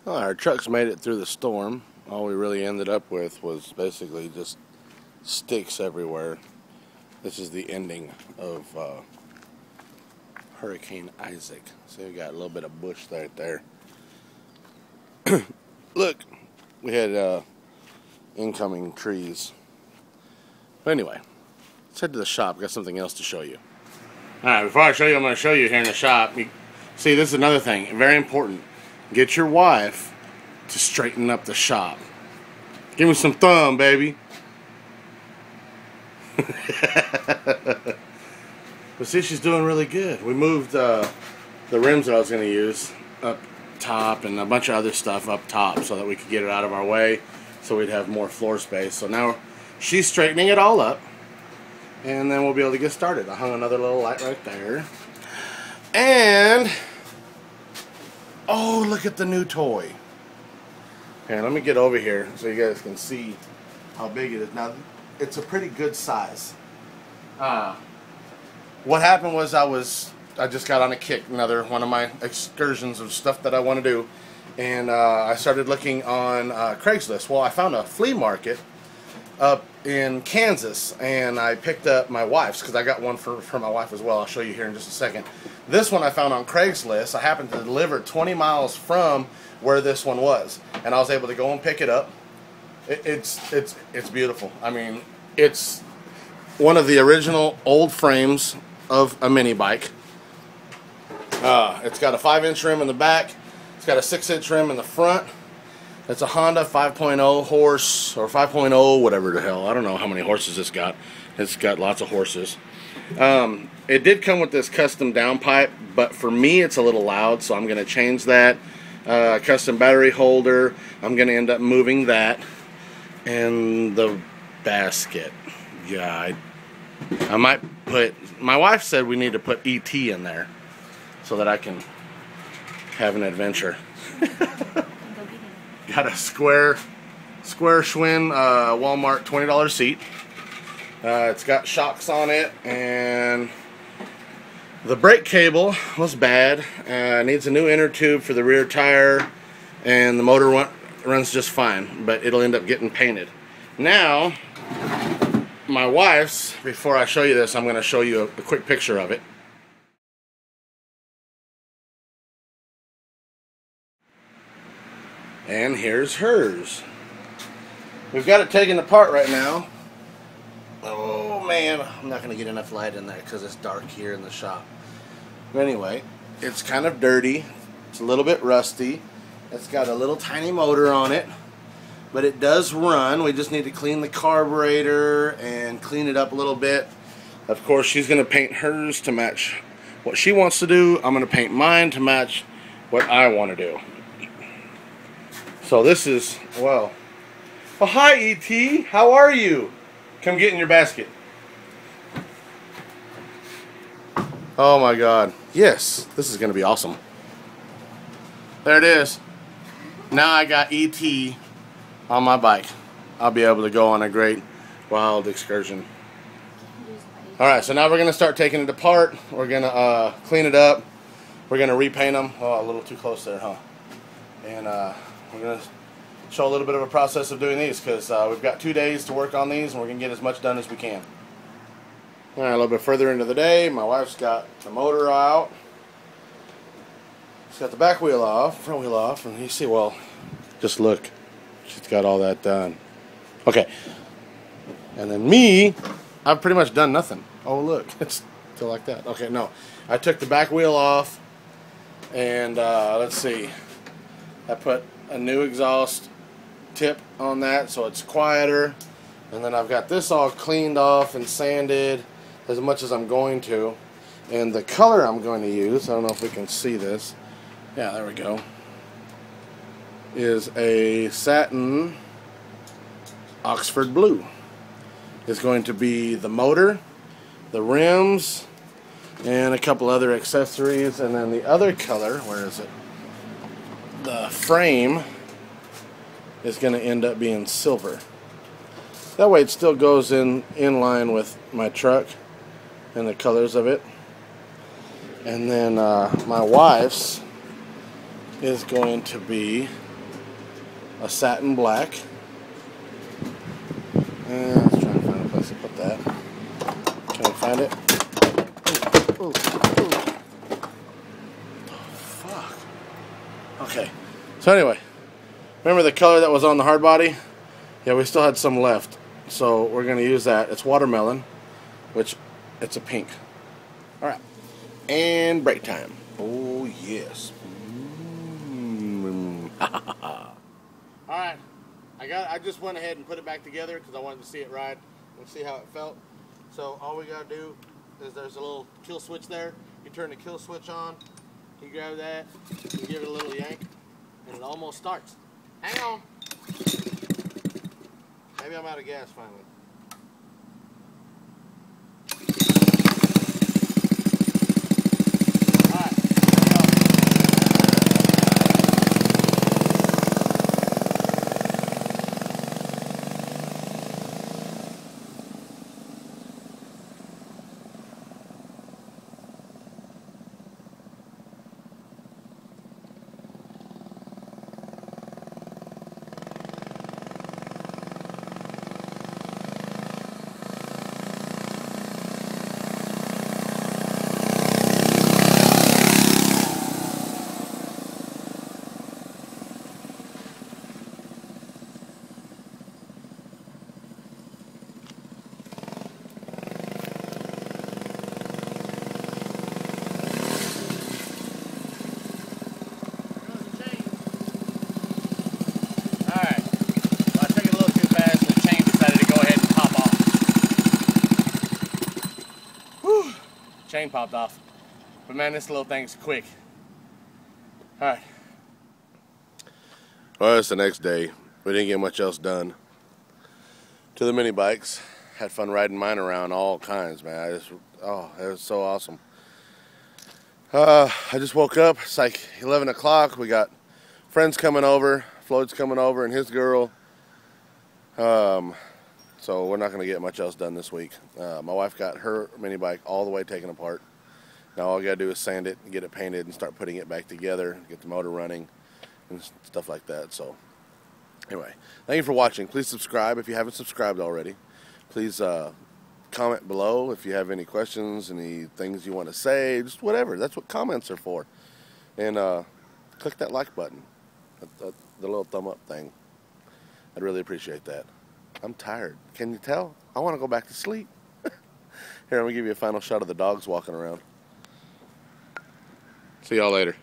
Well, our trucks made it through the storm. All we really ended up with was basically just sticks everywhere. This is the ending of Hurricane Isaac. So we got a little bit of bush right there. Look, we had incoming trees. But anyway, let's head to the shop. Got something else to show you. Alright, before I show you, I'm going to show you here in the shop. See, this is another thing, very important. Get your wife to straighten up the shop. Give me some thumb, baby. But see, she's doing really good. We moved the rims that I was going to use up top and a bunch of other stuff up top so that we could get it out of our way so we'd have more floor space. So now she's straightening it all up and then we'll be able to get started. I hung another little light right there. And oh, look at the new toy. Here, let me get over here so you guys can see how big it is. Now, it's a pretty good size. What happened was I just got on a kick, another one of my excursions of stuff that I want to do, and I started looking on Craigslist. Well, I found a flea market up in Kansas, and I picked up my wife's because I got one for my wife as well. I'll show you here in just a second. This one I found on Craigslist. I happened to deliver 20 miles from where this one was, and I was able to go and pick it up. It's beautiful. I mean, it's one of the original old frames of a mini bike. It's got a 5-inch rim in the back. It's got a 6-inch rim in the front. It's a Honda 5.0 horse, or 5.0 whatever the hell. I don't know how many horses it's got. It's got lots of horses. It did come with this custom downpipe, but for me it's a little loud, so I'm going to change that. Custom battery holder. I'm going to end up moving that. And the basket. Yeah, I might put... My wife said we need to put ET in there so that I can have an adventure. Got a square Schwinn Walmart $20 seat. It's got shocks on it, and the brake cable was bad. Needs a new inner tube for the rear tire, and the motor runs just fine, but it'll end up getting painted. Now, my wife's, before I show you this, I'm going to show you a quick picture of it. And here's hers. We've got it taken apart right now. Oh man, I'm not going to get enough light in there because it's dark here in the shop. But anyway, it's kind of dirty. It's a little bit rusty. It's got a little tiny motor on it, but it does run. We just need to clean the carburetor and clean it up a little bit. Of course, she's going to paint hers to match what she wants to do. I'm going to paint mine to match what I want to do. So this is, well, oh, hi E.T., how are you? Come get in your basket. Oh my God, yes, this is going to be awesome. There it is. Now I got E.T. on my bike. I'll be able to go on a great wild excursion. Alright, so now we're going to start taking it apart. We're going to clean it up. We're going to repaint them. Oh, a little too close there, huh? And we're going to show a little bit of a process of doing these because we've got 2 days to work on these and we're going to get as much done as we can. Alright, a little bit further into the day, my wife's got the motor out. She's got the back wheel off, front wheel off, and you see, well, just look. She's got all that done. Okay. And then me, I've pretty much done nothing. Oh, look, it's still like that. Okay, no. I took the back wheel off, and let's see. I put a new exhaust tip on that so it's quieter. And then I've got this all cleaned off and sanded as much as I'm going to. And the color I'm going to use, I don't know if we can see this. Yeah, there we go. Is a satin Oxford blue. It's going to be the motor, the rims, and a couple other accessories. And then the other color, where is it? The frame is going to end up being silver. That way it still goes in line with my truck and the colors of it. And then my wife's is going to be a satin black. And let's try to find a place to put that. Can I find it? Ooh, ooh. Oh, fuck. Okay. So anyway, remember the color that was on the hard body? Yeah, we still had some left. So we're going to use that. It's watermelon, which it's a pink. Alright. And break time. Oh, yes. Alright. I just went ahead and put it back together because I wanted to see it ride and see how it felt. So all we got to do is there's a little kill switch there. You turn the kill switch on. You grab that. You give it a little yank. And it almost starts. Hang on. Maybe I'm out of gas finally. Chain popped off. But man, this little thing's quick. Alright. Well, it's the next day. We didn't get much else done. To the mini bikes. Had fun riding mine around all kinds, man. It was so awesome. I just woke up. It's like 11 o'clock. We got friends coming over. Floyd's coming over and his girl. So we're not going to get much else done this week. My wife got her mini bike all the way taken apart. Now all I got to do is sand it, get it painted, and start putting it back together, get the motor running, and stuff like that. So anyway, thank you for watching. Please subscribe if you haven't subscribed already. Please comment below if you have any questions, any things you want to say, just whatever. That's what comments are for. And click that like button, the little thumb up thing. I'd really appreciate that. I'm tired. Can you tell? I want to go back to sleep. Here, let me give you a final shot of the dogs walking around. See y'all later.